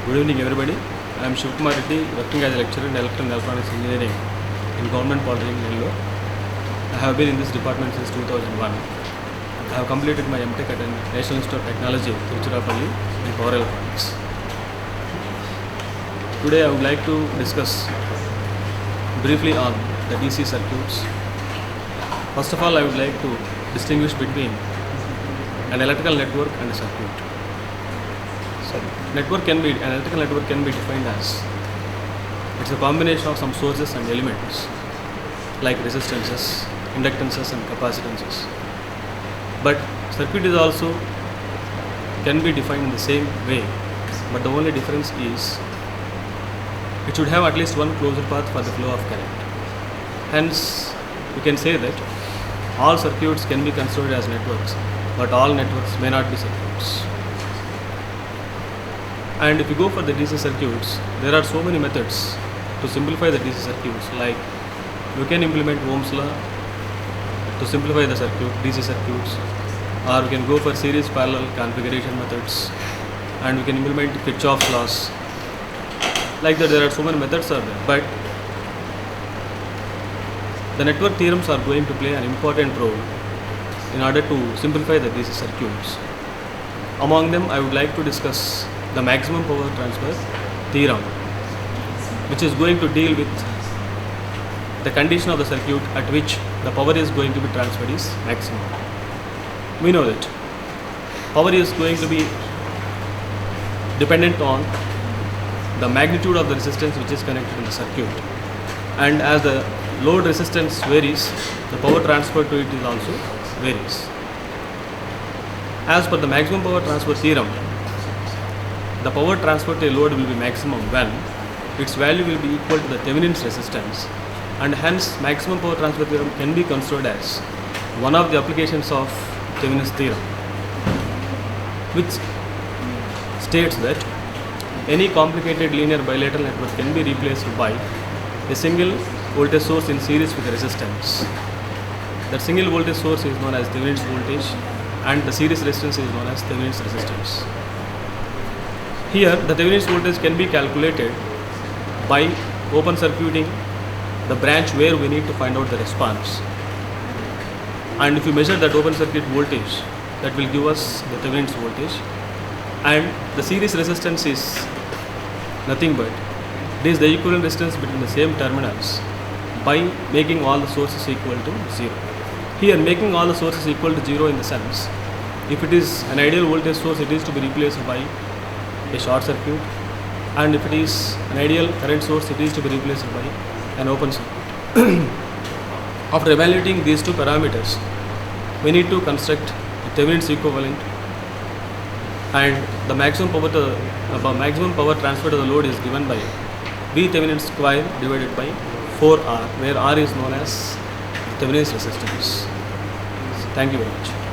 Good evening everybody. I am sivakumar reddy, working as a lecturer in Electrical and Electronics Engineering in Government Polytechnic Nellore. I have been in this department since 2001. I have completed my MTech at the National Institute of Technology, Tiruchirappalli in Power Electronics. Today I would like to discuss briefly on the DC circuits. First of all, I would like to distinguish between an electrical network and a circuit. An electrical network can be defined as it's a combination of some sources and elements like resistances, inductances and capacitances. But circuit is also can be defined in the same way, but the only difference is it should have at least one closed path for the flow of current. Hence, we can say that all circuits can be considered as networks, but all networks may not be circuits. And if you go for the DC circuits, there are so many methods to simplify the DC circuits. Like you can implement Ohm's law to simplify the circuit, DC circuits, or we can go for series parallel configuration methods, and we can implement Kirchhoff's laws. Like that, there are so many methods are there, but the network theorems are going to play an important role in order to simplify the DC circuits. Among them, I would like to discuss the maximum power transfer theorem, which is going to deal with the condition of the circuit at which the power is going to be transferred is maximum. We know that power is going to be dependent on the magnitude of the resistance which is connected in the circuit, and as the load resistance varies, the power transfer to it is also varies. As per the maximum power transfer theorem, the power transfer to a load will be maximum when its value will be equal to the Thevenin's resistance, and hence maximum power transfer theorem can be considered as one of the applications of Thevenin's theorem, which states that any complicated linear bilateral network can be replaced by a single voltage source in series with a resistance. That single voltage source is known as Thevenin's voltage, and the series resistance is known as Thevenin's resistance. Here, the Thevenin's voltage can be calculated by open circuiting the branch where we need to find out the response. And if you measure that open circuit voltage, that will give us the Thevenin's voltage. And the series resistance is nothing but it is the equivalent resistance between the same terminals by making all the sources equal to 0. Here, making all the sources equal to 0 in the sense, if it is an ideal voltage source, it is to be replaced by a short circuit, and if it is an ideal current source, it is to be replaced by an open circuit. After evaluating these two parameters, we need to construct a Thevenin's equivalent, and the maximum power transfer to the load is given by V Thevenin square divided by 4R, where R is known as Thevenin's resistance. Thank you very much.